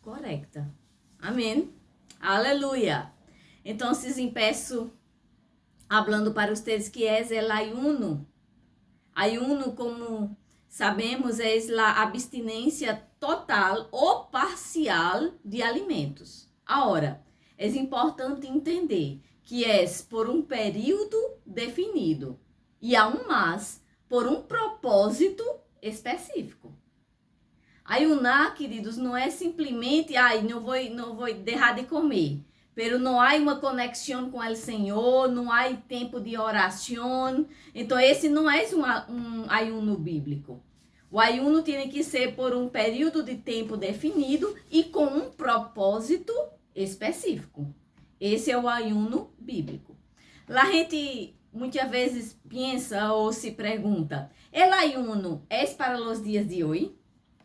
correcta. Amém. Aleluia. Então, empiezo hablando para ustedes que es el ayuno. Ayuno, como sabemos, é a abstinência total ou parcial de alimentos. Agora, é importante entender que é por um período definido e aún mais por um propósito específico. Ayunar, queridos, não é simplesmente, não vou deixar de comer. Pero não há uma conexão com o Senhor, não há tempo de oração. Então, esse não é um ayuno bíblico. O ayuno tem que ser por um período de tempo definido e com um propósito específico. Esse é o ayuno bíblico. A gente muitas vezes pensa ou se pergunta, el ayuno é para os dias de hoje?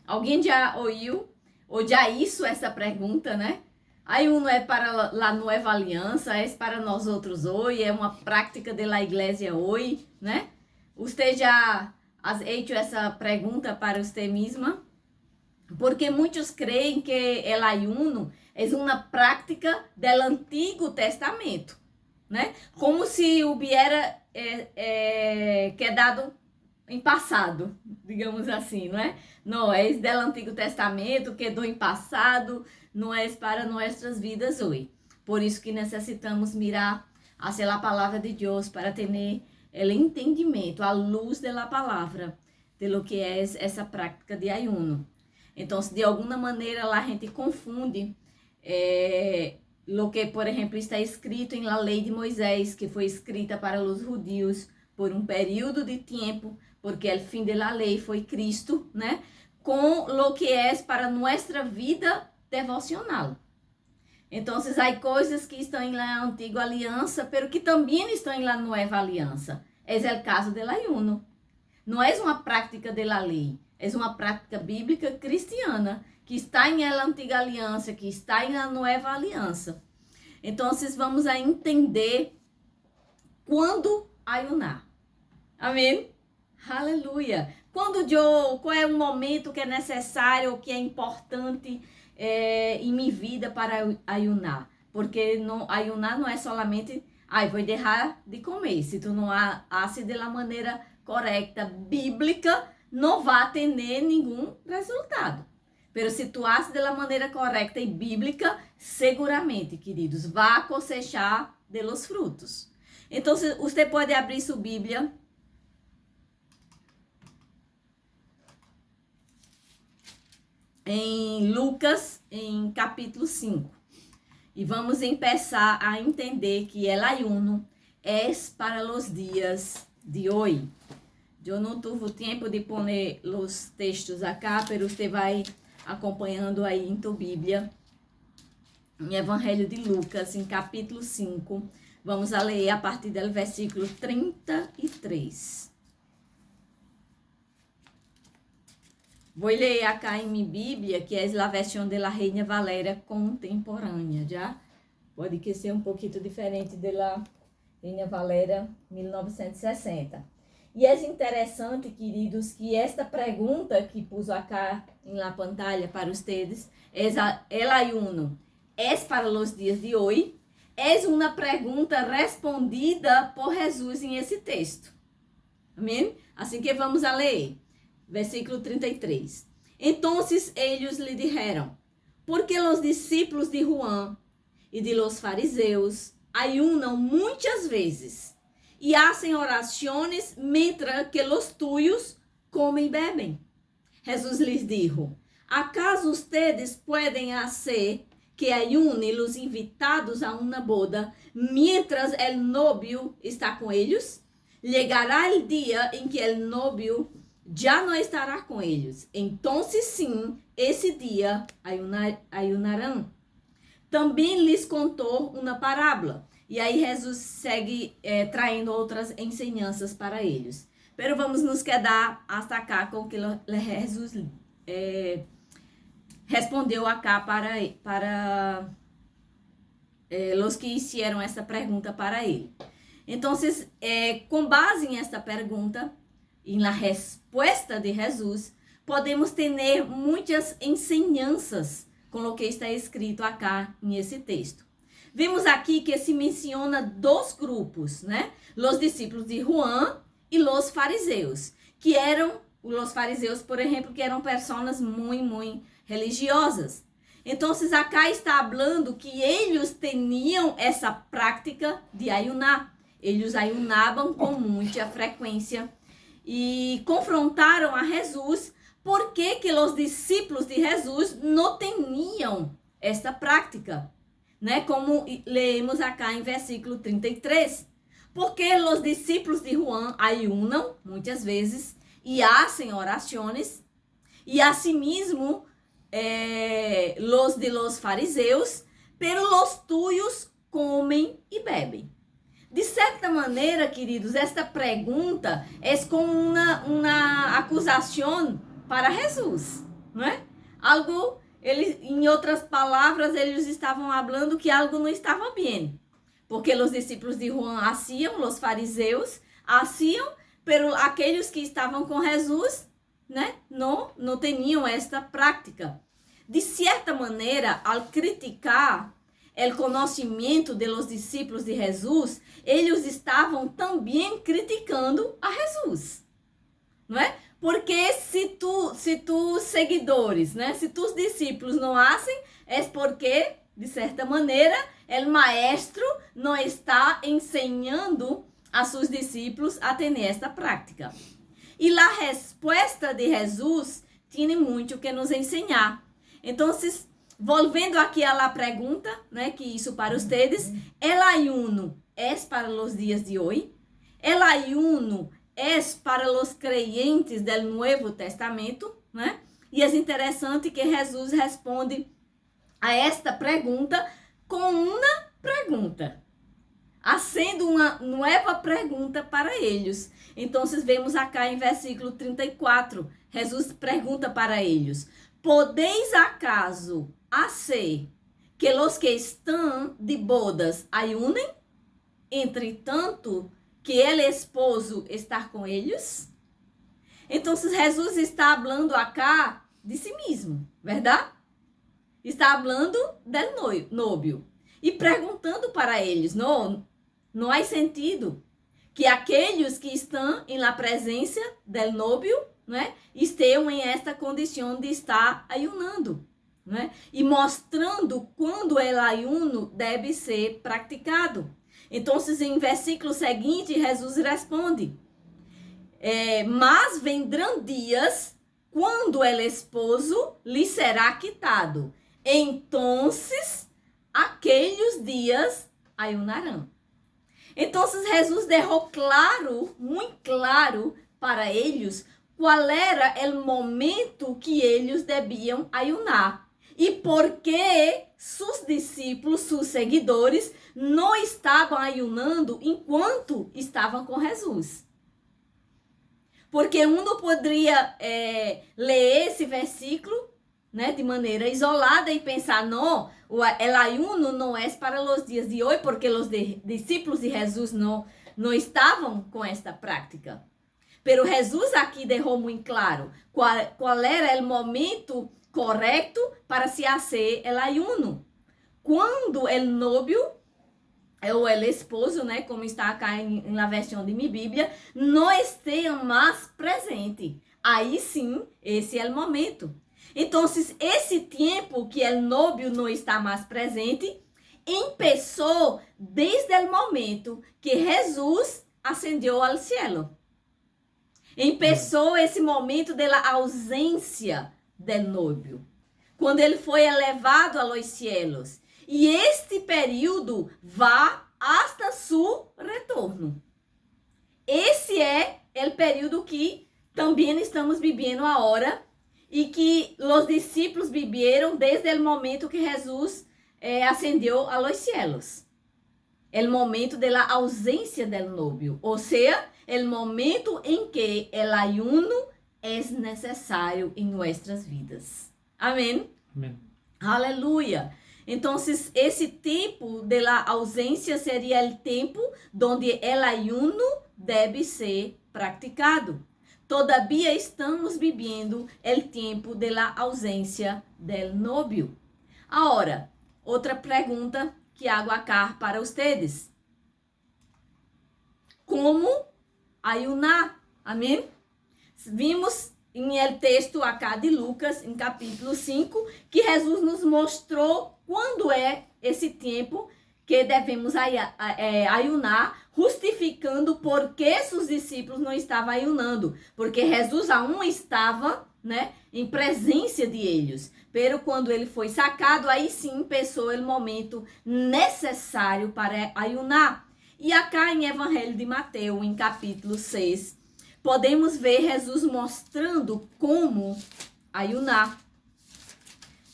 Alguém já ouviu ou já hizo essa pergunta, né? Ayuno é para a nova aliança, é para nós outros hoje, é uma prática da igreja hoje, né? Você já has hecho essa pergunta para você mesma? Porque muitos creem que o ayuno é uma prática do Antigo Testamento, né? Como se hubiera quedado em passado, digamos assim, não é? Não é do Antigo Testamento, quedou em passado, não é para nossas vidas hoje. Por isso que necessitamos mirar hacia a palavra de Deus para ter o entendimento, a luz da palavra, de lo que é essa prática de ayuno. Então, de alguma maneira, a gente confunde lo que, por exemplo, está escrito em la lei de Moisés, que foi escrita para os judeus por um período de tempo, porque o fim da lei foi Cristo, né? Com lo que é para nossa vida devocional. Então, há coisas que estão na antiga aliança, pero que também estão na nova aliança. É o caso do ayuno. Não é uma prática da lei, é uma prática bíblica cristiana que está na antiga aliança, que está na nova aliança. Então, vamos a entender quando ayunar. Amém? Aleluia. Qual é o momento que é necessário, que é importante em minha vida para ayunar? Porque ayunar não é solamente, vou deixar de comer. Se tu não hace de la maneira correta, bíblica, não vai ter nenhum resultado. Pero se tu hace de la maneira correta e bíblica, seguramente, queridos, vai cosechar de los frutos. Então, você pode abrir sua Bíblia em Lucas, em capítulo 5. E vamos começar a entender que o ayuno é para os dias de hoje. Eu não tive tempo de pôr os textos acá, mas você vai acompanhando aí em tua Bíblia, em Evangelho de Lucas, em capítulo 5. Vamos a ler a partir do versículo 33. Vou ler acá em minha Bíblia, que é a versão da Reina Valéria contemporânea, já? Pode que ser um pouquinho diferente da Reina Valéria 1960. E é interessante, queridos, que esta pergunta que pus acá na pantalla para vocês, el ayuno é para os dias de hoje? É uma pergunta respondida por Jesus em esse texto. Amém? Assim que vamos a ler. Versículo 33. Então eles lhe dijeron, porque os discípulos de Juan e de los fariseus ayunam muitas vezes e hacen orações mientras que los tuyos comem e bebem. Jesus lhes dijo, ¿acaso ustedes pueden hacer que ayunen los invitados a una boda mientras el novio está com eles? Llegará el día en que el novio já não estará com eles. Então, sim, esse dia ayunarão. Também lhes contou uma parábola. E aí Jesus segue traindo outras ensinanças para eles. Pero vamos nos quedar hasta cá com o que Jesus respondeu acá para os que fizeram essa pergunta para ele. Então, com base nesta pergunta, e na resposta de Jesus, podemos ter muitas ensinanças com o que está escrito acá nesse texto. Vimos aqui que se menciona dois grupos, né? Os discípulos de Juan e os fariseus, que eram, os fariseus, por exemplo, que eram pessoas muito religiosas. Então, acá está falando que eles tinham essa prática de ayunar. Eles ayunavam com muita frequência e confrontaram a Jesus porque os discípulos de Jesus não tinham essa prática, né? Como lemos acá em versículo 33. Porque os discípulos de Juan ayunam muitas vezes e hacen orações, e asimismo los fariseus, pero los tuyos comem e bebem. De certa maneira, queridos, esta pergunta é como uma acusação para Jesus, não é? Algo, em outras palavras, eles estavam falando que algo não estava bem. Porque os discípulos de Juan haciam, os fariseus haciam, pero aqueles que estavam com Jesus, né, não tinham esta prática. De certa maneira, ao criticar o conhecimento dos discípulos de Jesus, eles estavam também criticando a Jesus, não é? Porque se tus seguidores, né, se tus discípulos não fazem, é porque, de certa maneira, o maestro não está ensinando a seus discípulos a ter esta prática. E a resposta de Jesus tem muito que nos ensinar. Então, volvendo aqui à pergunta, né, que isso para vocês, el ayuno é para os dias de hoje? El ayuno é para os creyentes do Novo Testamento, né? E é interessante que Jesus responde a esta pergunta com uma pergunta, fazendo uma nova pergunta para eles. Então, vemos acá em versículo 34, Jesus pergunta para eles: podeis acaso fazer que os que estão de bodas ayunem, entretanto que el esposo está com eles? Então, Jesus está falando acá de si mesmo, verdade? Está falando do novio e perguntando para eles: não há sentido que aqueles que estão em la presença do novio, né, estejam em esta condição de estar ayunando, né? E mostrando quando o ayuno deve ser praticado. Então, em versículo seguinte, Jesus responde: mas vendrão dias quando o esposo lhe será quitado. Então, aqueles dias ayunarão. Então, Jesus deixou claro, muito claro para eles, qual era o momento que eles deviam ayunar. E por que seus discípulos, seus seguidores, não estavam ayunando enquanto estavam com Jesus. Porque não poderia ler esse versículo, né, de maneira isolada e pensar: não, o ayuno não é para os dias de hoje, porque os discípulos de Jesus não estavam com esta prática. Pero Jesus aqui deixou muito claro qual era o momento correto para se fazer o ayuno. Quando o novio, ou o esposo, né, como está acá na versão de minha Bíblia, não esteja mais presente. Aí sim, esse é o momento. Então, esse tempo que o novio não está mais presente, começou desde o momento que Jesus ascendeu ao cielo. Começou esse momento da ausência do novio, quando ele foi elevado aos cielos. E este período vai hasta seu retorno. Esse é o período que também estamos vivendo agora e que os discípulos viveram desde o momento que Jesus ascendeu aos cielos. O momento da ausência do novio, ou seja, o momento em que o ayuno é necessário em nossas vidas. Amém? Amém. Aleluia! Então, esse tempo de ausência seria o tempo onde o ayuno deve ser praticado. Todavia, estamos vivendo o tempo da ausência do novio. Agora, outra pergunta que hago acá para ustedes. Como ayunar? Amém? Vimos em el texto acá de Lucas, em capítulo 5, que Jesus nos mostrou quando é esse tempo que devemos ayunar, justificando por que seus discípulos não estavam ayunando. Porque Jesus aún estava, né, em presença de eles. Pero quando ele foi sacado, aí sim começou o momento necessário para ayunar. E acá em Evangelho de Mateus, em capítulo 6, podemos ver Jesus mostrando como ayunar.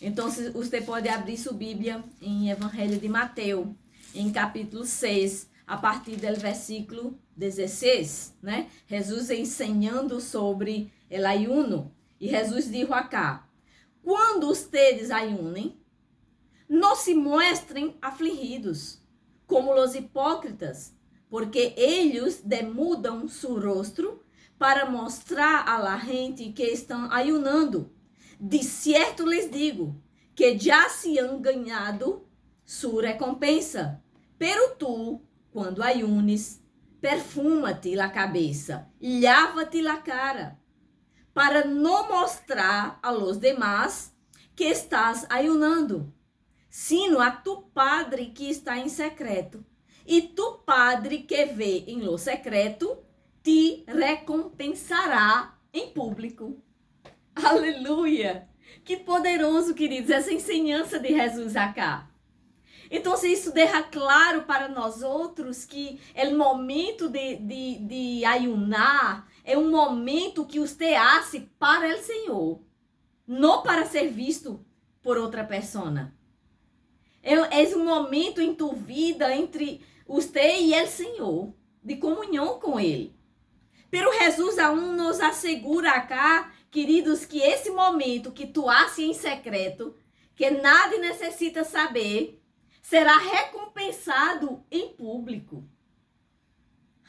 Então, você pode abrir sua Bíblia em Evangelho de Mateus, em capítulo 6, a partir do versículo 16, né? Jesus ensinando sobre o ayuno. E Jesus disse acá: quando ustedes ayunem, não se mostrem afligidos, como os hipócritas, porque eles demudam seu rosto para mostrar a la gente que estão ayunando. De certo lhes digo que já se han ganhado sua recompensa. Pero tu, quando ayunes, perfuma-te a cabeça, lava-te a cara, para não mostrar a los demás que estás ayunando, sino a tu Padre que está em secreto. E tu Padre que vê em lo secreto, te recompensará em público. Aleluia! Que poderoso, queridos, essa ensinança de Jesus acá. Então, isso deixa claro para nós outros que o momento de ayunar é um momento que você hace para o Senhor, não para ser visto por outra pessoa. É um momento em tu vida entre você e o Senhor, de comunhão com Ele. Pero Jesus aún nos assegura acá, queridos, que esse momento que tu hace em secreto, que nada necessita saber, será recompensado em público.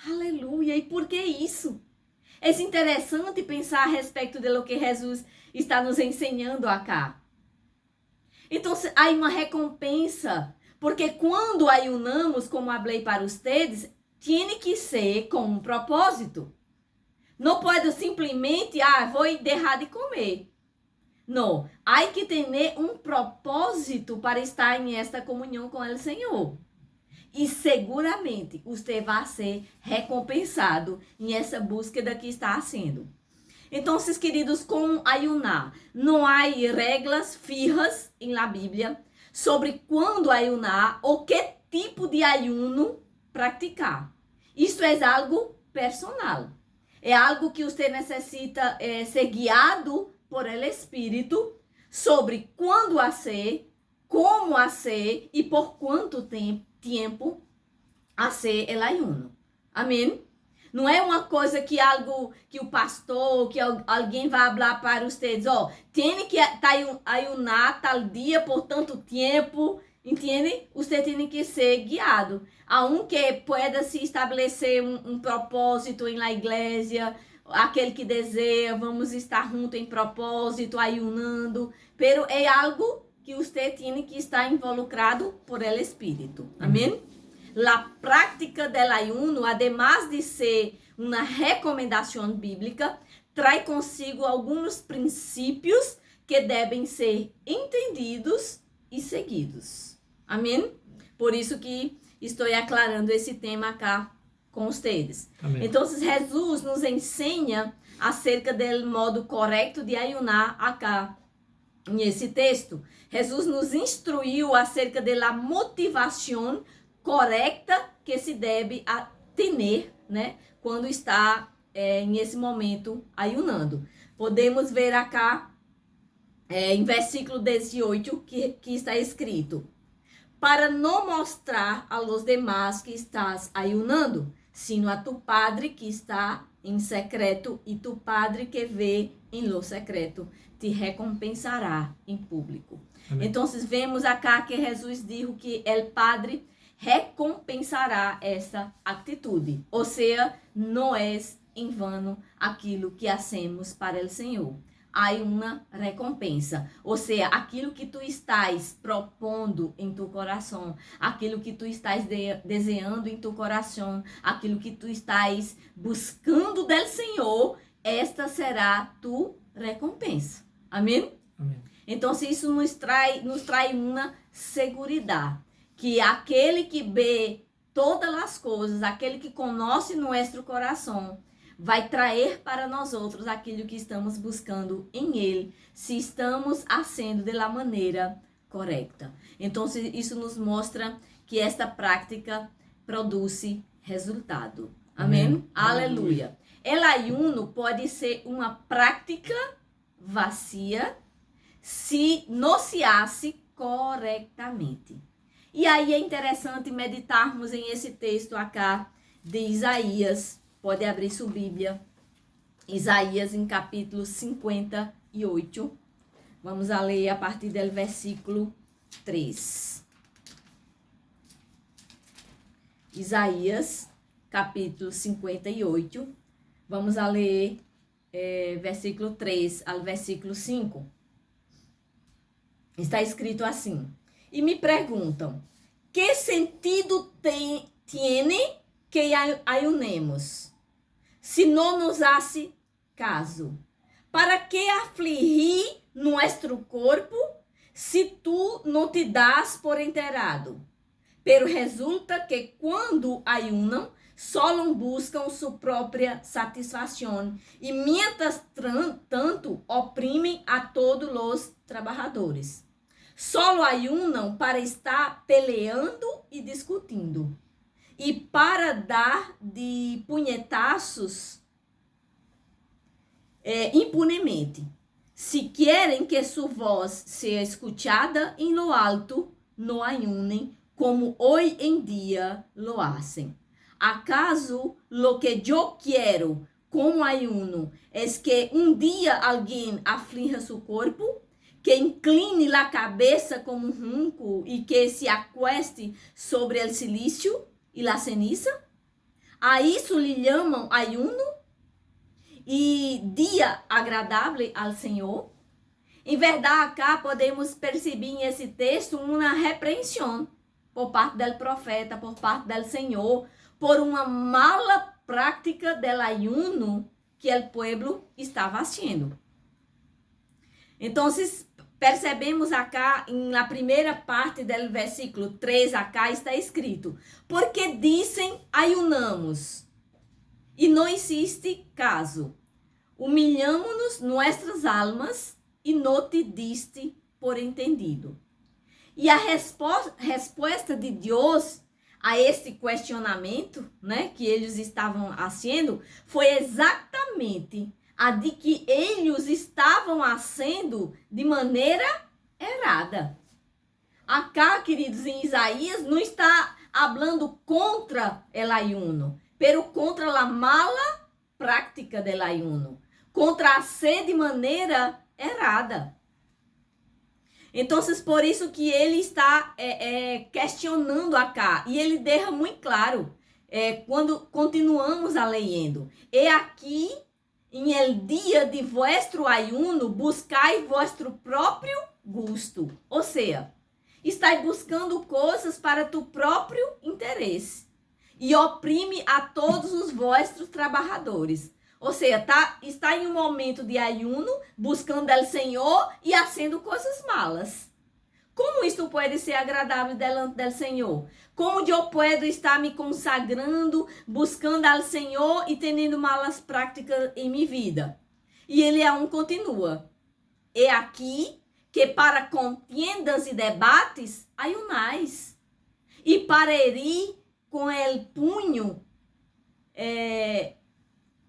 Aleluia! E por que isso? É interessante pensar a respeito de lo que Jesus está nos ensinando acá. Então, há uma recompensa, porque quando ayunamos, como falei para vocês, tem que ser com um propósito. Não pode simplesmente, vou deixar de comer. Não, há que ter um propósito para estar em esta comunhão com o Senhor. E seguramente você vai ser recompensado em essa búsqueda que está sendo. Então, queridos, como ayunar? Não há regras fijas em la Bíblia sobre quando ayunar ou que tipo de ayuno praticar. Isso é algo personal. É algo que você necessita ser guiado por el Espírito sobre quando fazer, como fazer e por quanto tempo fazer o ayuno. Amém? Não é uma coisa algo que o pastor, que alguém vai falar para vocês, tem que ayunar tal dia por tanto tempo, entende? Você tem que ser guiado. Aunque pueda se estabelecer um propósito em la igreja, aquele que deseja, vamos estar juntos em propósito, ayunando, pero é algo que você tem que estar involucrado por el Espírito. Amém? La prática del ayuno, además de ser uma recomendação bíblica, traz consigo alguns princípios que devem ser entendidos e seguidos. Amém? Por isso que estou aclarando esse tema acá com vocês. Amém. Então, Jesus nos ensina acerca do modo correto de ayunar acá nesse texto. Jesus nos instruiu acerca da motivação correta que se deve ter, né, quando está nesse momento ayunando. Podemos ver acá em versículo 18 que está escrito: para não mostrar a los demás que estás ayunando, sino a tu Padre que está em secreto, e tu Padre que vê em lo secreto te recompensará em público. Amém. Então, vemos acá que Jesus disse que o Padre recompensará essa atitude. Ou seja, não é em vano aquilo que hacemos para o Senhor. hay uma recompensa. Ou seja, aquilo que tu estás propondo em tu coração, aquilo que tu estás desejando em tu coração, aquilo que tu estás buscando del Senhor, esta será tu recompensa. Amém? Amém. Então, se isso nos traz uma segurança, que aquele que vê todas as coisas, aquele que conhece nosso coração, vai trazer para nós outros aquilo que estamos buscando em Ele, se estamos fazendo da maneira correta. Então, isso nos mostra que esta prática produz resultado. Amém? Aleluia. El ayuno pode ser uma prática vazia se não se hace corretamente. E aí é interessante meditarmos em esse texto acá de Isaías. Pode abrir sua Bíblia. Isaías em capítulo 58. Vamos a ler a partir do versículo 3. Isaías, capítulo 58. Vamos a ler versículo 3 ao versículo 5. Está escrito assim. E me perguntam, que sentido tiene que ayunemos, se não nos hace caso? Para que afligir nuestro corpo, se tu não te das por enterado? Pero resulta que quando ayunam, solo buscam sua própria satisfação e mientras tanto oprimem a todos os trabalhadores. Solo ayunam para estar peleando e discutindo e para dar de punhetaços impunemente. Se querem que sua voz seja escutada em lo alto, no ayunem como hoje em dia lo hacen. ¿Acaso lo que yo quiero como ayuno es que un día alguien aflija su corpo, que incline la cabeza como un junco y que se acueste sobre el silicio y la ceniza? A isso lhe chamam ayuno e dia agradável ao Senhor? Em verdade, acá podemos perceber nesse texto uma repreensão por parte do profeta, por parte do Senhor, por uma mala prática del ayuno que o povo estava fazendo. Então, percebemos acá, na primeira parte do versículo 3, acá está escrito, porque dizem ayunamos, e não existe caso. Humilhamos-nos nossas almas, e não te diste por entendido. E a resposta de Deus a este questionamento, né, que eles estavam fazendo, foi exatamente a de que eles estavam fazendo de maneira errada. Acá, queridos, em Isaías, não está falando contra el ayuno, pero contra a mala prática del ayuno, contra a ser de maneira errada. Então, por isso que ele está questionando acá. E ele deixa muito claro, quando continuamos a lendo. E aqui, em el dia de vuestro ayuno, buscai vuestro próprio gusto. Ou seja, estai buscando coisas para tu próprio interesse. E oprime a todos os vossos trabalhadores. Ou seja, está em um momento de ayuno, buscando o Senhor e fazendo coisas malas. Como isto pode ser agradável delante do Senhor? Como eu posso estar me consagrando, buscando ao Senhor e tendo malas práticas em minha vida? E ele continua. E aqui que para contiendas e debates, ayunais. E para herir com o punho,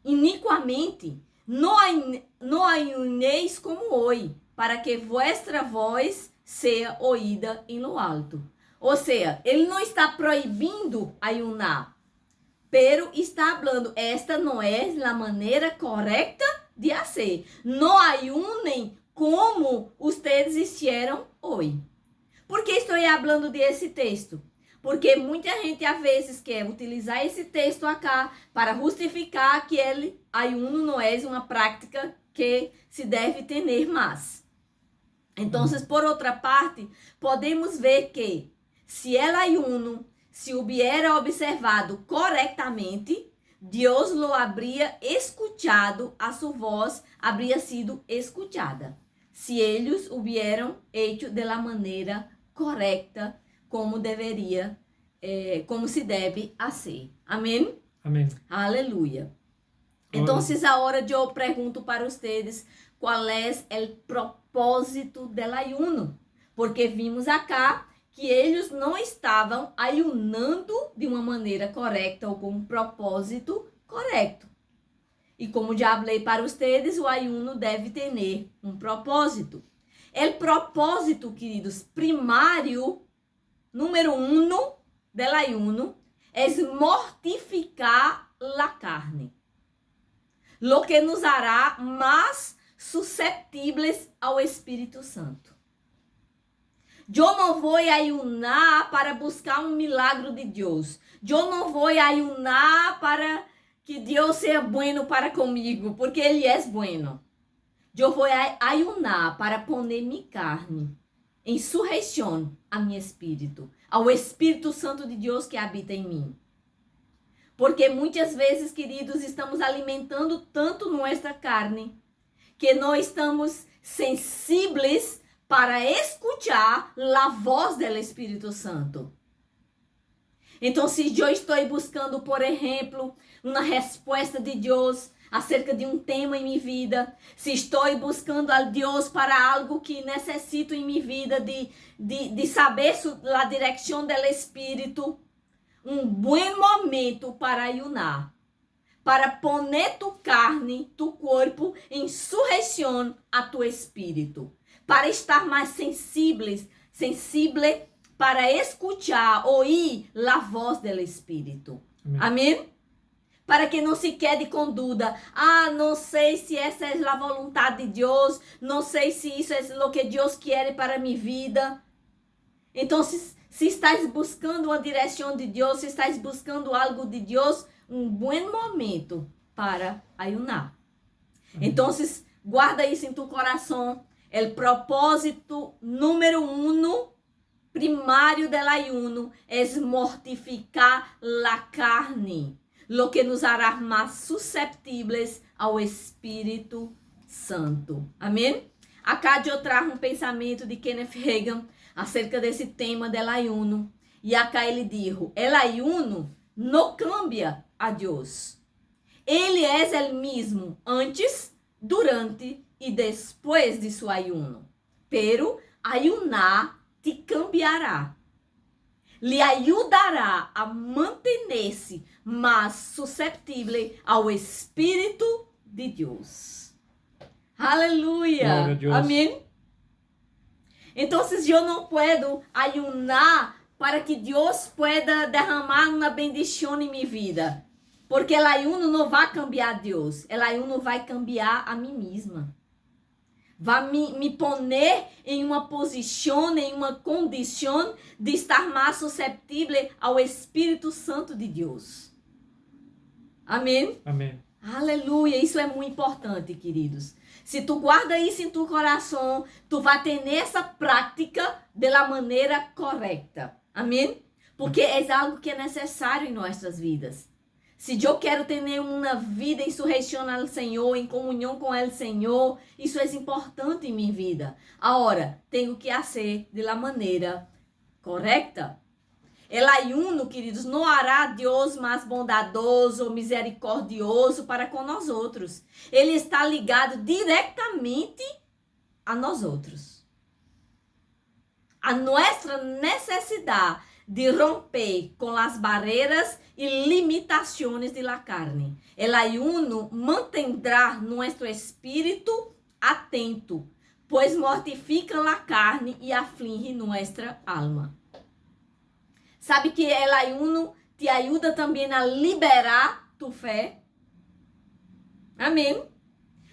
iniquamente, não ayuneis como hoje, para que vuestra voz seja oída em lo alto. Ou seja, ele não está proibindo ayunar, pero está falando, esta não é a maneira correta de fazer. Não ayunem como ustedes hicieron hoje. Por que estou falando desse texto? Porque muita gente, às vezes, quer utilizar esse texto acá para justificar que ele ayuno não é uma prática que se deve ter mais. Então, por outra parte, podemos ver que se el ayuno se hubiera observado corretamente, Deus lo habría escuchado, a sua voz habría sido escuchada. Se eles hubieran hecho de la maneira correta, como deveria, como se deve hacer. Amém? Amém. Aleluia. Então, agora eu pergunto para vocês qual é o propósito do ayuno. Porque vimos acá que eles não estavam ayunando de uma maneira correta ou com um propósito correto. E como já falei para vocês, o ayuno deve ter um propósito. O propósito, queridos, primário, número 1 do ayuno, é mortificar a carne. Lo que nos hará mais susceptíveis ao Espírito Santo. Eu não vou ayunar para buscar um milagre de Deus. Eu não vou ayunar para que Deus seja bueno para comigo, porque Ele é bueno. Eu vou ayunar para poner minha carne em sujeição a meu espírito, ao Espírito Santo de Deus que habita em mim. Porque muitas vezes, queridos, estamos alimentando tanto nossa carne que não estamos sensíveis para escuchar a voz do Espírito Santo. Então, se eu estou buscando, por exemplo, uma resposta de Deus acerca de um tema em minha vida, se estou buscando a Deus para algo que necessito em minha vida, de saber a direção do Espírito, um bom momento para ayunar, para poner tu carne, tu corpo em sujeição a tu espírito, para estar mais sensível para escuchar, ouvir a voz do Espírito. Amém? Para que não se quede com dúvida. Não sei se essa é a vontade de Deus, não sei se isso é o que Deus quer para minha vida. Então, se estás buscando uma direção de Deus, se estás buscando algo de Deus, um bom momento para ayunar. Então, guarda isso em tu coração. O propósito número 1 primário do ayuno é mortificar a carne, lo que nos hará mais susceptíveis ao Espírito Santo. Amém? Acá eu trago um pensamento de Kenneth Hagin acerca desse tema do ayuno. E acá ele dijo: el ayuno não cambia a Deus. Ele é o mesmo antes, durante e depois de seu ayuno. Pero ayunar te cambiará. Lhe ajudará a manter-se mais susceptível ao Espírito de Deus. Aleluia! Amém? Então, eu não posso ayunar para que Deus pueda derramar uma bendição em minha vida. Porque o ayuno não vai cambiar Deus. O ayuno vai cambiar a mim mesma. Vai me poner em uma posição, em uma condição de estar mais susceptível ao Espírito Santo de Deus. Amém? Amém. Aleluia, isso é muito importante, queridos. Se tu guarda isso em tu coração, tu vai ter essa prática da maneira correta. Amém? Porque é algo que é necessário em nossas vidas. Se eu quero ter uma vida em sujeição ao Senhor, em comunhão com o Senhor, isso é importante em minha vida. Agora, tenho que fazer de la maneira correta. El ayuno, queridos, não hará Deus mais bondadoso ou misericordioso para com nós outros. Ele está ligado diretamente a nós outros. A nossa necessidade de romper com as barreiras e limitações de la carne. El ayuno mantendrá nosso espírito atento, pois mortifica a carne e aflige nossa alma. Sabe que el ayuno te ajuda também a liberar tu fé? Amém?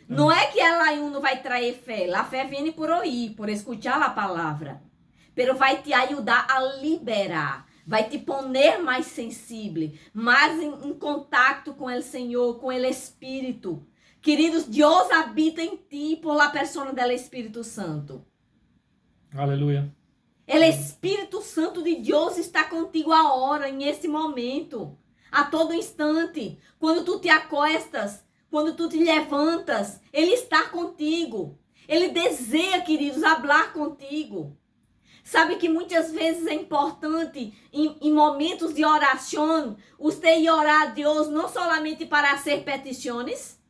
Não é que el ayuno vai trazer fé. A fé vem por ouvir, por escuchar a palavra. Pero vai te ajudar a liberar. Vai te poner mais sensível, mais em contato com o Senhor, com o Espírito. Queridos, Deus habita em ti por la persona del Espírito Santo. Aleluia. El Espírito Santo de Deus está contigo agora, em esse momento, a todo instante. Quando tu te acostas, quando tu te levantas, Ele está contigo. Ele deseja, queridos, falar contigo. Sabe que muitas vezes é importante, em momentos de oração, você ir orar a Deus não solamente para hacer petições.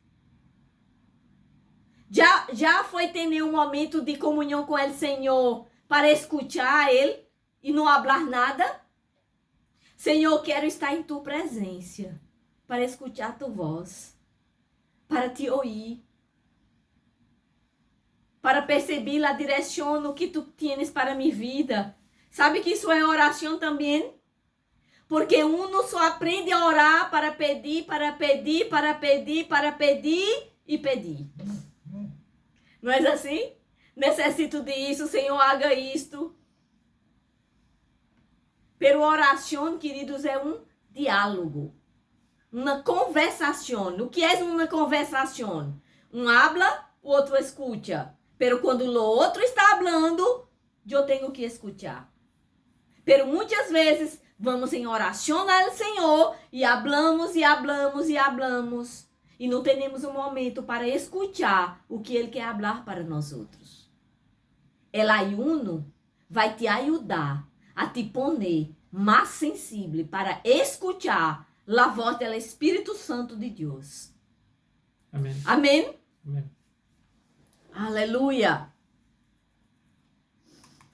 Já foi ter um momento de comunhão com o Senhor para escutar Ele e não falar nada? Senhor, quero estar em tua presença, para escutar tua voz, para te ouvir, para perceber a direção que tu tienes para minha vida. Sabe que isso é oração também? Porque uno só aprende a orar para pedir, para pedir, para pedir, para pedir e pedir. Não é assim? Necessito disso, Senhor, haga isto. Pero oração, queridos, é um diálogo, uma conversação. O que é uma conversação? Um habla, o outro escuta. Pero quando o outro está falando, eu tenho que escutar. Pero muitas vezes vamos em oração ao Senhor e hablamos e hablamos e hablamos. E não temos um momento para escutar o que Ele quer falar para nós outros. El ayuno vai te ajudar a te poner mais sensível para escutar a voz do Espírito Santo de Deus. Amém. Amém? Amém. Aleluia.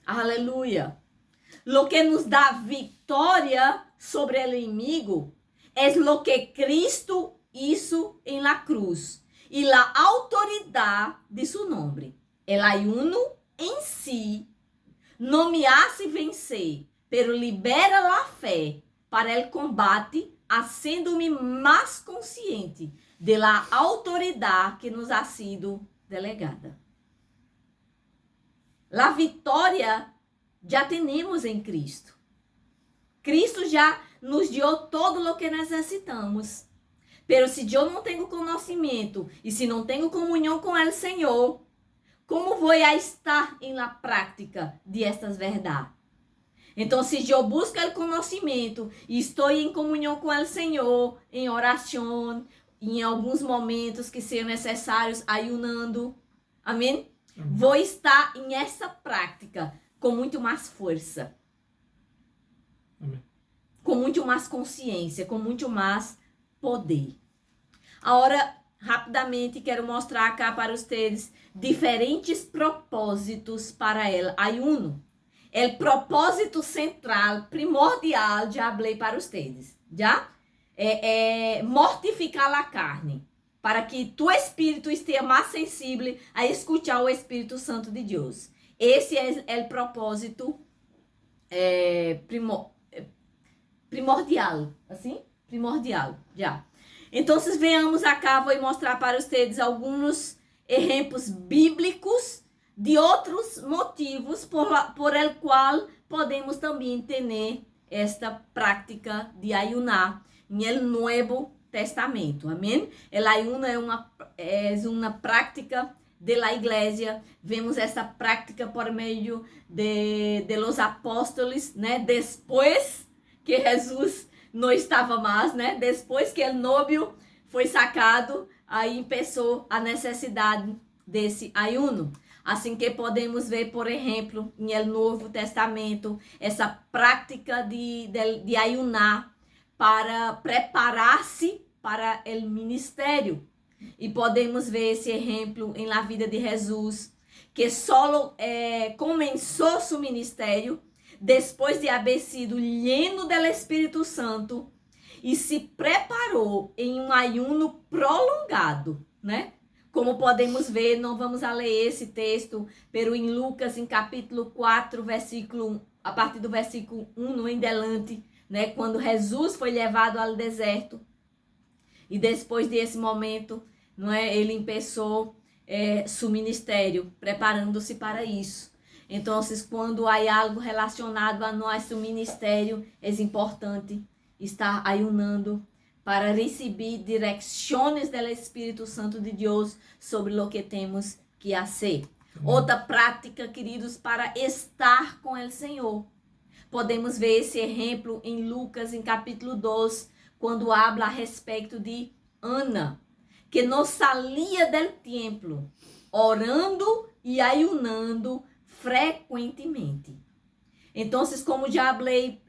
Aleluia. Lo que nos dá vitória sobre o inimigo é lo que Cristo hizo en la cruz y la autoridad de su nombre. El ayuno en sí no me hace vencer, pero libera la fe para el combate, haciéndome más consciente de la autoridad que nos ha sido delegada. La vitória já temos em Cristo. Cristo já nos deu todo o que necessitamos. Pero se eu não tenho conhecimento e se não tenho comunhão com o Senhor, como vou a estar em la prática de estas verdades? Então, se eu busco o conhecimento e estou em comunhão com o Senhor, em oração, em alguns momentos que sejam necessários, ayunando, amém? Vou estar em essa prática com muito mais força, Amém. com muito mais consciência, com muito mais poder. Agora, rapidamente, quero mostrar cá para vocês diferentes propósitos para el ayuno. O propósito central, primordial, já falei para vocês, já? É mortificar a carne, para que tu espírito esteja mais sensível a escutar o Espírito Santo de Deus. Esse é o propósito primordial, assim? Primordial, já. Então, veamos acá, vou mostrar para vocês alguns exemplos bíblicos de outros motivos por el qual podemos também ter esta prática de ayunar no Novo Testamento. Amém? El ayuno é uma prática de la igreja. Vemos essa prática por meio de los apóstolos, né? Depois que Jesus não estava mais, né? Depois que o novio foi sacado, aí começou a necessidade desse ayuno. Assim que podemos ver, por exemplo, no Novo Testamento, essa prática de ayunar para preparar-se para o ministério. E podemos ver esse exemplo em la vida de Jesus, que só começou seu ministério depois de haver sido lleno do Espírito Santo e se preparou em um ayuno prolongado, né? Como podemos ver, não vamos a ler esse texto, pero em Lucas, em capítulo 4, versículo 1, a partir do versículo 1 em delante, né? Quando Jesus foi levado ao deserto, e depois desse momento, não é? Ele começou seu ministério, preparando-se para isso. Então, quando há algo relacionado a nosso ministério, é importante estar ayunando para receber direções do Espírito Santo de Deus sobre o que temos que fazer. Outra prática, queridos, para estar com o Senhor. Podemos ver esse exemplo em Lucas, em capítulo 2, quando habla a respeito de Ana, que não saía do templo, orando e ayunando frequentemente. Então, como já falei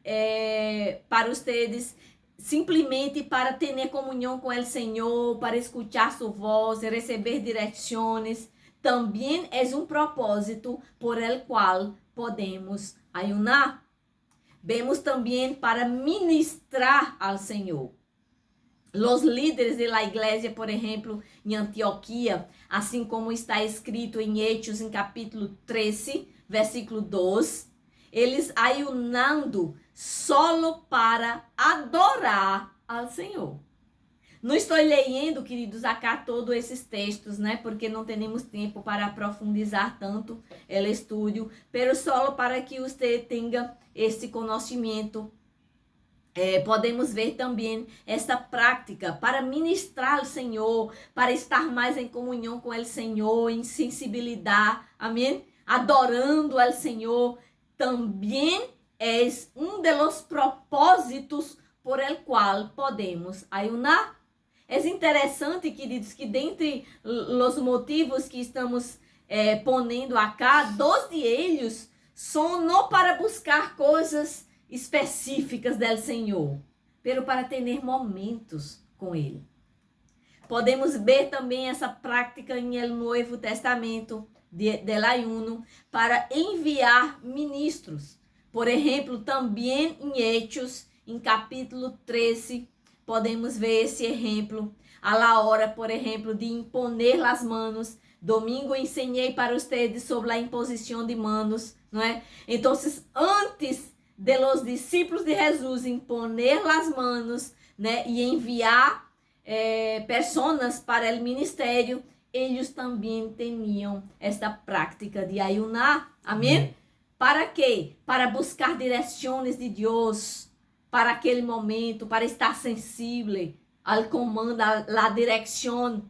para vocês, simplesmente para ter comunhão com o Senhor, para escutar sua voz, receber direções, também é um propósito por el qual podemos ayunar. Vemos também para ministrar ao Senhor. Os líderes da igreja, por exemplo, em Antioquia, assim como está escrito em Hechos, em capítulo 13, versículo 2, eles ayunando solo para adorar ao Senhor. Não estou lendo, queridos, acá todos esses textos, né? Porque não temos tempo para aprofundizar tanto o estudo, pero solo para que você tenha esse conhecimento. Podemos ver também essa prática para ministrar ao Senhor, para estar mais em comunhão com o Senhor, em sensibilidade, amém? Adorando ao Senhor, também é um dos propósitos por el qual podemos ayunar. É interessante, queridos, que dentre os motivos que estamos ponendo acá, 2 de eles são não para buscar coisas específicas do Senhor, pero para ter momentos com Ele. Podemos ver também essa prática no Novo Testamento del ayuno para enviar ministros. Por exemplo, também em Hechos, em capítulo 13, podemos ver esse exemplo. A la hora, por exemplo, de imponer as manos. Domingo ensinei para vocês sobre a imposição de manos, não é? Então, antes de los discípulos de Jesus imponer as manos, né, e enviar pessoas para o ministério, eles também tinham esta prática de ayunar. Amém? Para quê? Para buscar direções de Deus para aquele momento, para estar sensível ao comando, à direção,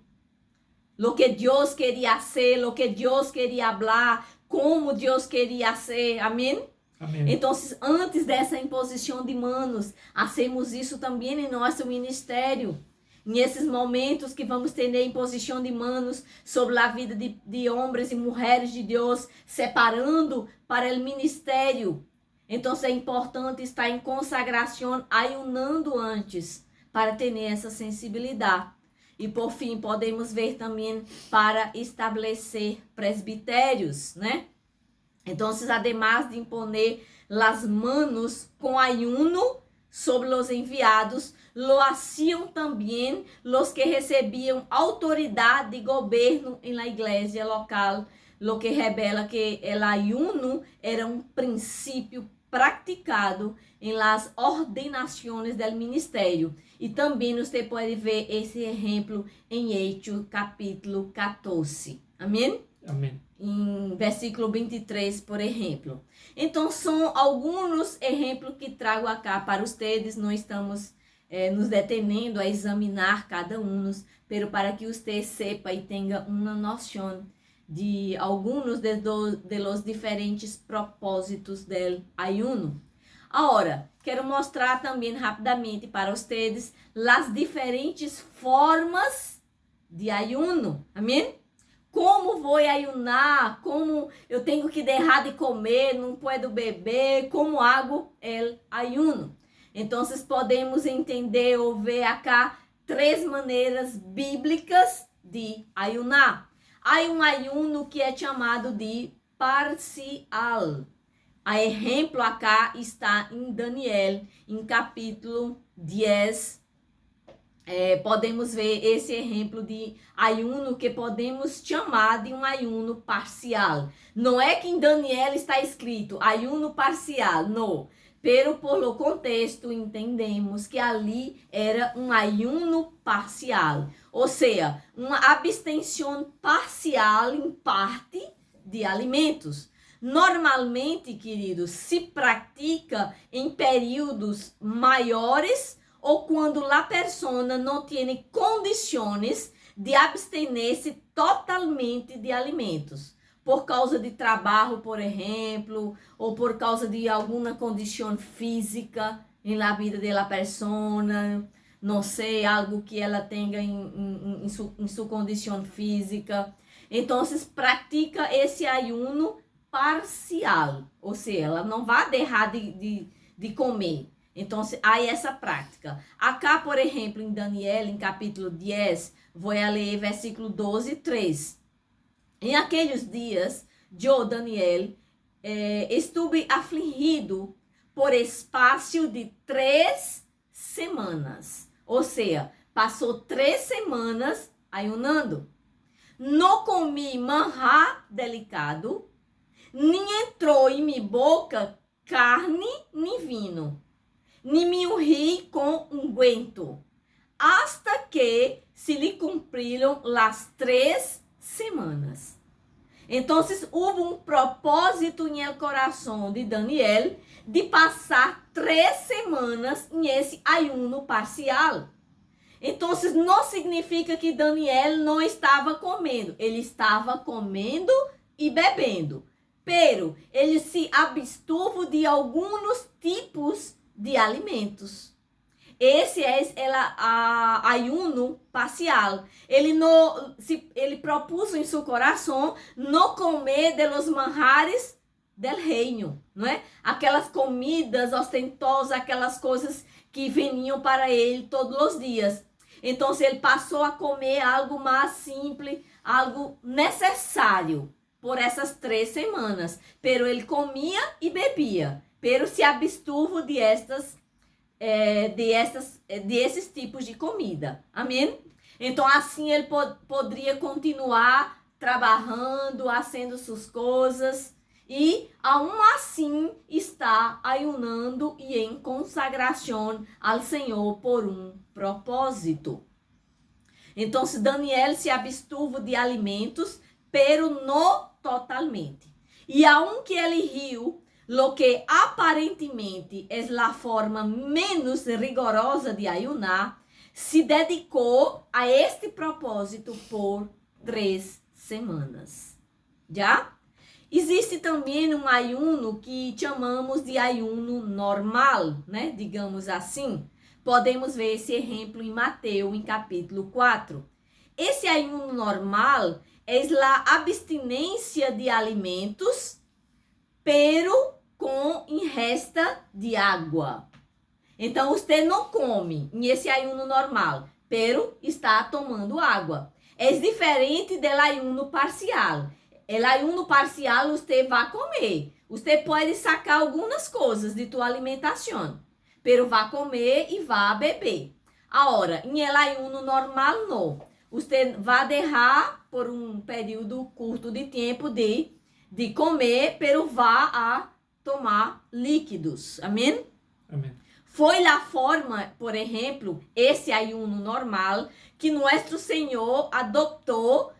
lo que Deus queria ser, lo que Deus queria falar, como Deus queria ser. Amém? Amém. Então, antes dessa imposição de manos, hacemos isso também em nosso ministério. Nesses momentos que vamos ter a imposição de manos sobre a vida de homens e mulheres de Deus, separando para o ministério. Então, é importante estar em consagração, ayunando antes, para ter essa sensibilidade. E, por fim, podemos ver também para estabelecer presbitérios, né? Então, además de imponer las manos com ayuno sobre os enviados, lo hacían também los que recebiam autoridade de governo em la igreja local, lo que revela que el ayuno era um princípio praticado em las ordenações del ministério. E também você pode ver esse exemplo em Hechos capítulo 14. Amém? Amém. Em versículo 23, por exemplo. Então, são alguns exemplos que trago acá para vocês. Não estamos nos detendo a examinar cada um, pero para que você sepa e tenha uma noção de alguns de los diferentes propósitos del ayuno. Agora, quero mostrar também rapidamente para vocês as diferentes formas de ayuno. Amém? Como vou ayunar? Como eu tenho que deixar de comer? Não posso beber? Como hago el ayuno? Então, podemos entender ou ver acá 3 maneiras bíblicas de ayunar. Há um ayuno que é chamado de parcial. A exemplo acá está em Daniel, em capítulo 10. Podemos ver esse exemplo de ayuno que podemos chamar de um ayuno parcial. Não é que em Daniel está escrito ayuno parcial, não. Pero por lo contexto entendemos que ali era um ayuno parcial. Ou seja, uma abstenção parcial em parte de alimentos. Normalmente, queridos, se pratica em períodos maiores o cuando la persona no tiene condiciones de abstener-se totalmente de alimentos. Por causa de trabalho, por exemplo, ou por causa de alguma condição física em la vida de la persona, não sei, algo que ela tenha em sua condição física. Então, pratica esse ayuno parcial, ou seja, ela não vai deixar de comer. Então, há essa prática. Acá, por exemplo, em Daniel, em capítulo 10, vou ler versículo 12 e 3. Em aqueles dias, eu, Daniel, estuve afligido por espaço de 3 semanas. Ou seja, passou 3 semanas ayunando. Não comi manjar delicado, nem entrou em minha boca carne nem vinho, nem me ungí com unguento, hasta que se lhe cumpriram as 3 semanas. Então, houve propósito em el coração de Daniel de passar 3 semanas em esse ayuno parcial. Então, não significa que Daniel não estava comendo. Ele estava comendo e bebendo. Pero ele se abstuvo de alguns tipos de alimentos. Esse é o ayuno parcial. Ele propôs em seu coração não comer de los manjares del reino, não é? Aquelas comidas ostentosas, aquelas coisas que vinham para ele todos os dias. Então, ele passou a comer algo mais simples, algo necessário por essas 3 semanas. Pero ele comia e bebia, pero se abstuvo desses tipos de comida. Amém? Então, assim ele poderia continuar trabalhando, fazendo suas coisas e, aún assim, está ayunando e em consagração ao Senhor por propósito. Então, Daniel se abstuvo de alimentos, pero não totalmente. E aunque ele riu, lo que aparentemente é a forma menos rigorosa de ayunar, se dedicou a este propósito por 3 semanas. Já? Existe também ayuno que chamamos de ayuno normal, né? Digamos assim. Podemos ver esse exemplo em Mateus, em capítulo 4. Esse ayuno normal é a abstinência de alimentos, pero com ingesta de água. Então, você não come nesse ayuno normal, pero está tomando água. É diferente do ayuno parcial. O ayuno parcial, você vai comer. Você pode sacar algumas coisas de tua alimentação, pero vai comer e vai beber. Agora, em el ayuno normal, não. Você vai deixar por período curto de tempo de comer, pero vai a tomar líquidos. Amém? Amém. Foi a forma, por exemplo, esse ayuno normal que nosso Senhor adoptou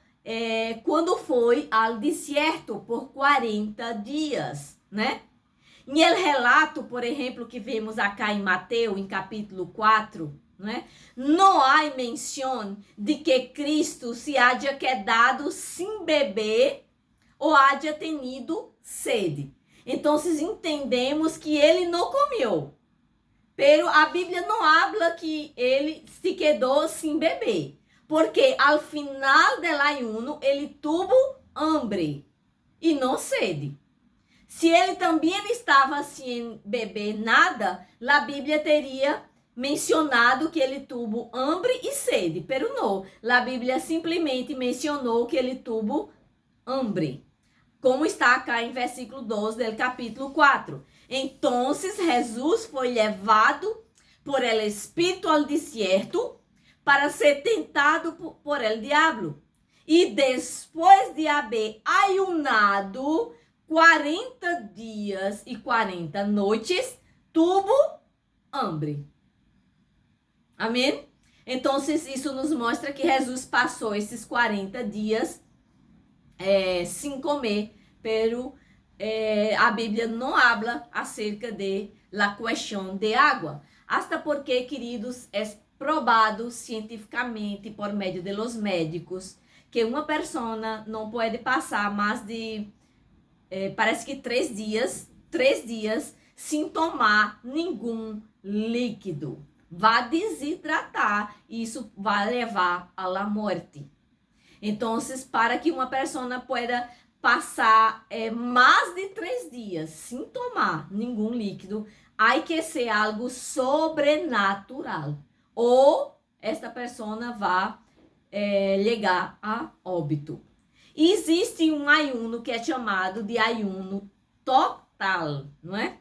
quando foi ao deserto por 40 dias, né? Em el relato, por exemplo, que vemos acá em Mateus, em capítulo 4, né? Não há menção de que Cristo se haja quedado sem beber ou haja tenido sede. Então, entendemos que ele não comeu. Pero a Bíblia não habla que ele se quedou sem beber. Porque ao final do ayuno, ele tuvo hambre e não sede. Se ele também estava sem beber nada, a Bíblia teria mencionado que ele tuvo hambre e sede. Pero não, a Bíblia simplesmente mencionou que ele tuvo hambre. Como está acá em versículo 12 do capítulo 4. Então, Jesus foi levado por el Espírito ao deserto para ser tentado por el diablo. E depois de haver ayunado 40 dias e 40 noites, tuvo hambre. Amém? Então, isso nos mostra que Jesus passou esses 40 dias sem comer, pero a Bíblia não habla acerca de la questão de água. Hasta porque, queridos, é probado cientificamente por meio de los médicos que uma pessoa não pode passar mais de, parece que 3 dias sem tomar nenhum líquido. Vai desidratar e isso vai levar à morte. Então, para que uma pessoa pueda passar mais de 3 dias sem tomar nenhum líquido, há que ser algo sobrenatural. Ou esta pessoa vai chegar a óbito. E existe um ayuno que é chamado de ayuno total, não é?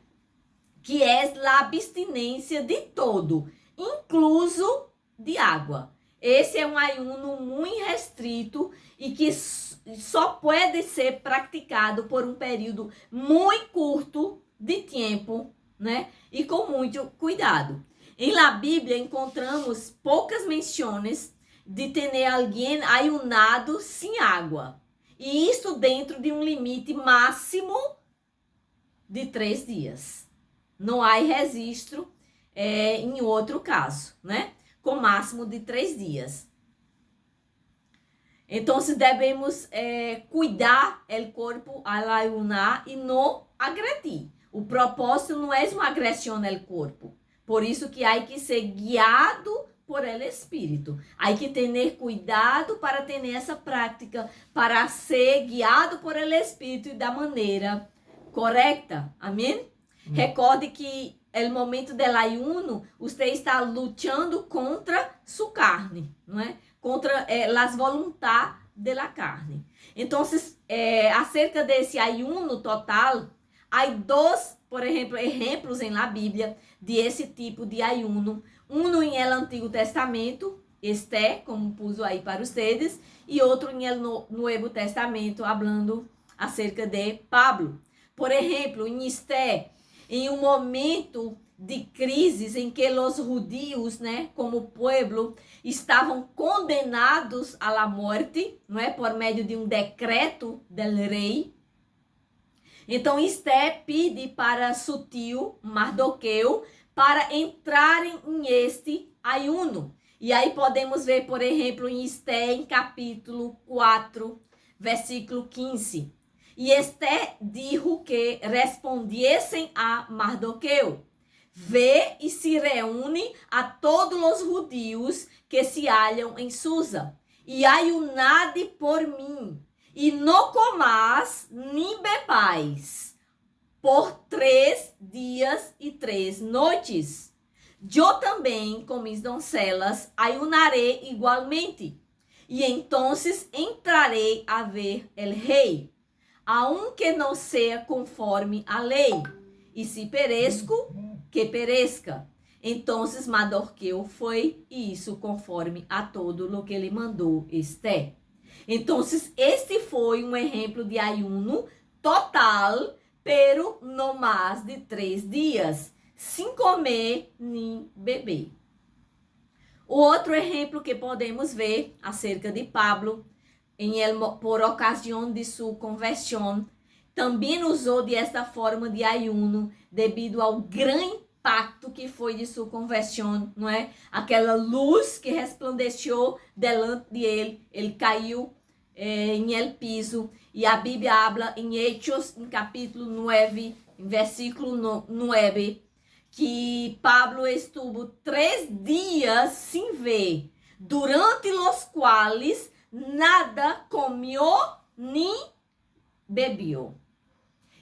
Que é a abstinência de todo, incluso de água. Esse é um ayuno muito restrito e que só pode ser praticado por um período muito curto de tempo, né? E com muito cuidado. Em la Bíblia encontramos poucas menções de ter alguém ayunado sem água. E isso dentro de um limite máximo de 3 dias. Não há registro em outro caso, né? Com máximo de 3 dias. Então, devemos cuidar o corpo ao ayunar e não agredir. O propósito não é uma agressão ao corpo. Por isso que há que ser guiado por el Espírito. Há que ter cuidado para ter essa prática, para ser guiado por el Espírito e da maneira correta. Amém? Recorde que no momento do ayuno, você está lutando contra sua carne, não é? Contra as vontades da carne. Então, acerca desse ayuno total, há dois, por exemplo, exemplos na Bíblia de esse tipo de ayuno. Um no Antigo Testamento, Esté, como pus aí para vocês, e outro no Novo Testamento, falando acerca de Pablo. Por exemplo, em Esté, em um momento de crise em que os judeus, né, como povo, estavam condenados à morte, não é, por meio de um decreto do rei. Então, Esté pede para seu tio Mardoqueu para entrarem em este ayuno. E aí podemos ver, por exemplo, em Esté, em capítulo 4, versículo 15. E Esté dijo que respondiessem a Mardoqueu: vê e se reúne a todos os judeus que se hallam em Susa, e ayunade por mim, e não comais nem bebais, por 3 dias e 3 noites. Eu também, com mis doncelas, ayunarei igualmente, e então entrarei a ver el rei, aunque não seja conforme a lei, e se peresco, que peresca. Então, Mardoqueu foi, e isso conforme a todo o que ele mandou Esté. Então, este foi um exemplo de ayuno total, pero não mais de 3 dias, sem comer nem beber. O outro exemplo que podemos ver acerca de Pablo, por ocasião de sua conversão, também usou desta forma de ayuno devido ao grande impacto que foi de sua conversão, não é? Aquela luz que resplandeceu delante de ele caiu em el piso, e a Bíblia habla em Hechos, em capítulo 9, em versículo 9, que Pablo estuvo 3 dias sem ver, durante os quais nada comeu nem bebeu.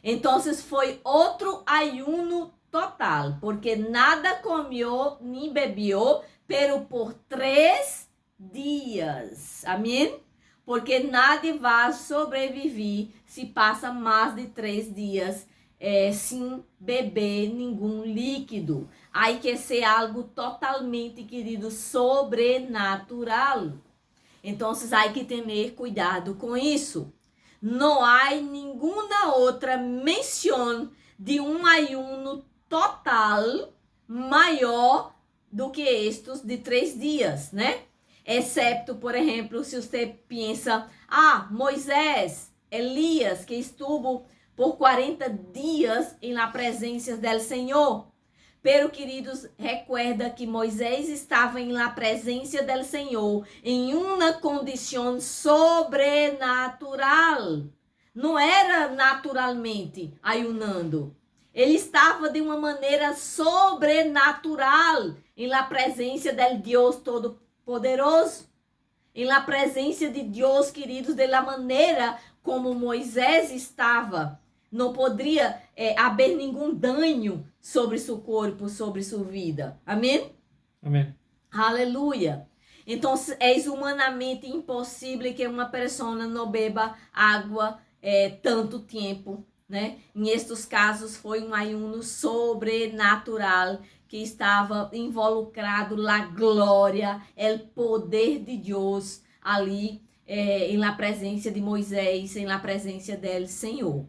Então, foi outro ayuno total, porque nada comeu nem bebeu, pero por 3 dias. Amém? Porque nada vai sobreviver se passa mais de 3 dias sem beber nenhum líquido. Há que ser algo totalmente, querido, sobrenatural. Então, há que ter cuidado com isso. Não há nenhuma outra menção de um ayuno total maior do que estes de 3 dias, né? Excepto, por exemplo, se você pensa, Moisés, Elias, que estuvo por 40 dias na presença do Senhor. Pero, queridos, recuerda que Moisés estava em la presença del Senhor em uma condição sobrenatural. Não era naturalmente ayunando. Ele estava de uma maneira sobrenatural em la presença del Deus Todo-Poderoso. Em la presença de Deus, queridos, de la maneira como Moisés estava. Não poderia haver nenhum dano sobre seu corpo, sobre sua vida. Amém? Amém. Aleluia. Então, é humanamente impossível que uma pessoa não beba água tanto tempo, né? Em estes casos, foi um ayuno sobrenatural que estava involucrado na glória, o poder de Deus ali em la presença de Moisés, em la presença do Senhor.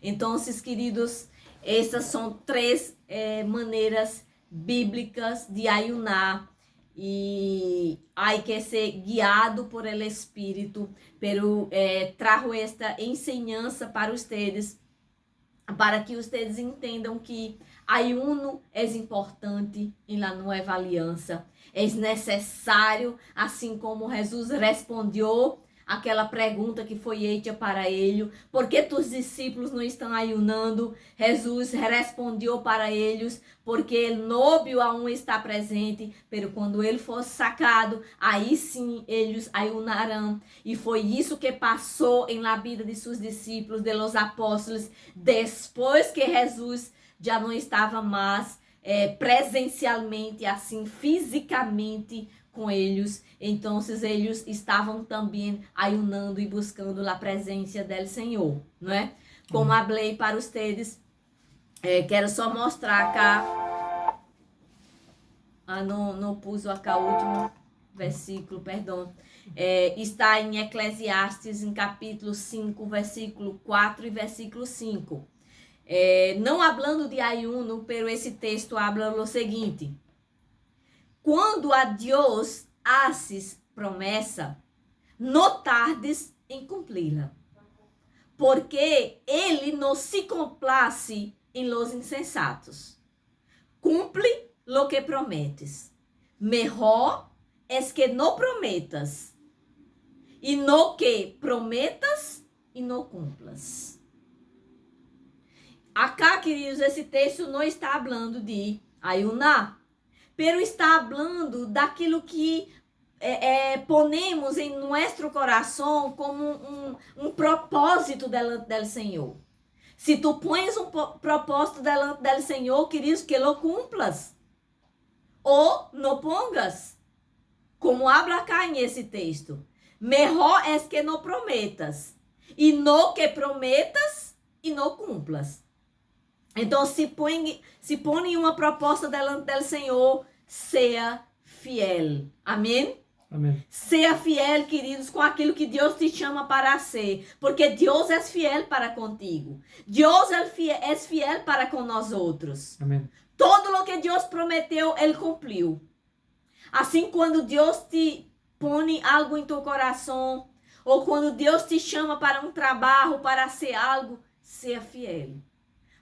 Então, queridos, essas são três maneiras bíblicas de ayunar e há que ser guiado por el Espírito, pero trago esta enseñança para vocês, para que vocês entendam que ayuno é importante em la nueva aliança, é necessário, assim como Jesus respondeu aquela pergunta que foi feita para ele, por que tus discípulos não estão ayunando? Jesus respondeu para eles, porque o novio aún está presente, pero quando ele for sacado, aí sim eles ayunarão. E foi isso que passou em la vida de seus discípulos, de los apóstolos, depois que Jesus já não estava mais presencialmente, assim, fisicamente com eles. Então, eles estavam também ayunando e buscando a presença do Senhor, não é? Como falei para vocês, quero só mostrar cá. Não pus acá o último versículo, perdão. Está em Eclesiastes, em capítulo 5, versículo 4 e versículo 5. Não hablando de ayuno, pero esse texto habla o seguinte: quando a Deus haces promessa, não tardes em cumpri-la, porque ele não se complace em los insensatos. Cumple lo que prometes. Mejor es que não prometas, e no que prometas e não cumplas. Acá, queridos, esse texto não está falando de ayunar, pero está falando daquilo que ponemos em nosso coração como um propósito del Senhor. Se tu pões um propósito del Senhor, queridos, que lo cumplas. Ou não pongas. Como habla cá em esse texto. Melhor é que não prometas. E no que prometas e não cumplas. Então, se põe uma proposta del Senhor, seja fiel. Amém? Amém. Seja fiel, queridos, com aquilo que Deus te chama para ser. Porque Deus é fiel para contigo. Deus é fiel para com nós outros. Amém. Todo o que Deus prometeu, Ele cumpriu. Assim, quando Deus te põe algo em teu coração, ou quando Deus te chama para um trabalho, para ser algo, seja fiel.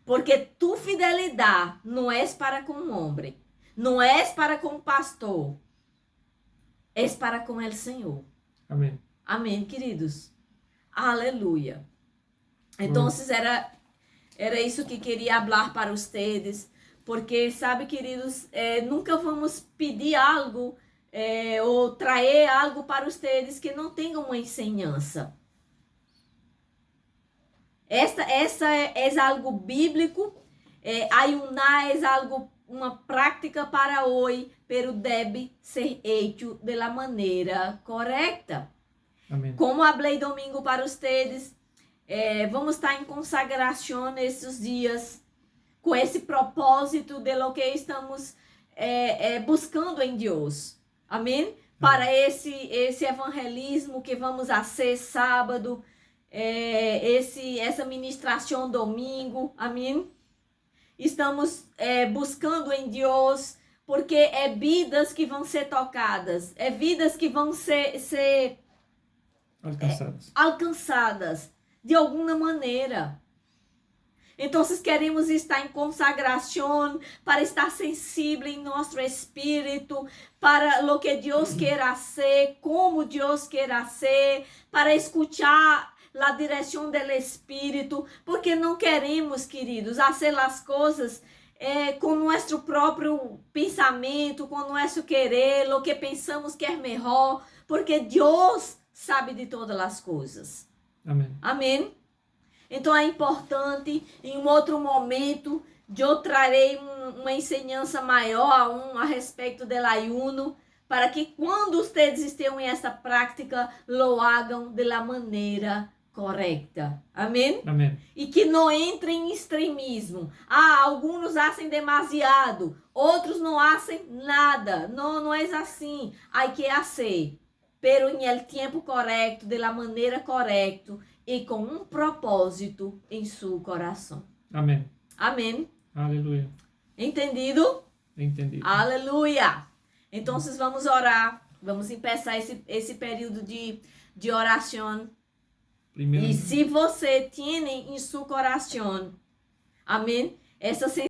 Porque tu fidelidade não é para com um homem, não é para com o pastor, é para com o Senhor. Amém. Amém, queridos. Aleluia. Então, era isso que queria falar para vocês, porque, sabe, queridos, nunca vamos pedir algo ou trazer algo para vocês que não tenham uma ensinança. Essa é algo bíblico, ayunar é algo, uma prática para hoje, pero deve ser hecho de la maneira correta. Amém. Como falei domingo para vocês, vamos estar em consagração nesses dias, com esse propósito de lo que estamos buscando em Deus. Amém? Para esse evangelismo que vamos fazer sábado, essa ministração domingo, amém? Estamos buscando em Deus, porque vidas que vão ser tocadas, vidas que vão ser Alcançadas. alcançadas de alguma maneira. Então, queremos estar em consagração, para estar sensível em nosso espírito, para o que Deus quer ser, como Deus quer ser, para escutar a direção do Espírito, porque não queremos, queridos, fazer as coisas com nosso próprio pensamento, com nosso querer, o que pensamos que é melhor, porque Deus sabe de todas as coisas. Amém. Amém? Então é importante, em um outro momento, eu trarei uma ensinança maior a respeito do ayuno, para que quando vocês estejam em essa prática, lo hagam de la maneira correta. Amém? Amém. E que não entrem em extremismo. Alguns fazem demasiado, outros não fazem nada. Não é assim. Há que fazer, pero em el tempo correto, de la maneira correta, e com um propósito em seu coração. Amém. Amém? Aleluia. Entendido? Entendi. Aleluia! Então, vamos orar. Vamos começar esse período de oração. Primeiro. E se você tem em seu coração, amém? Essa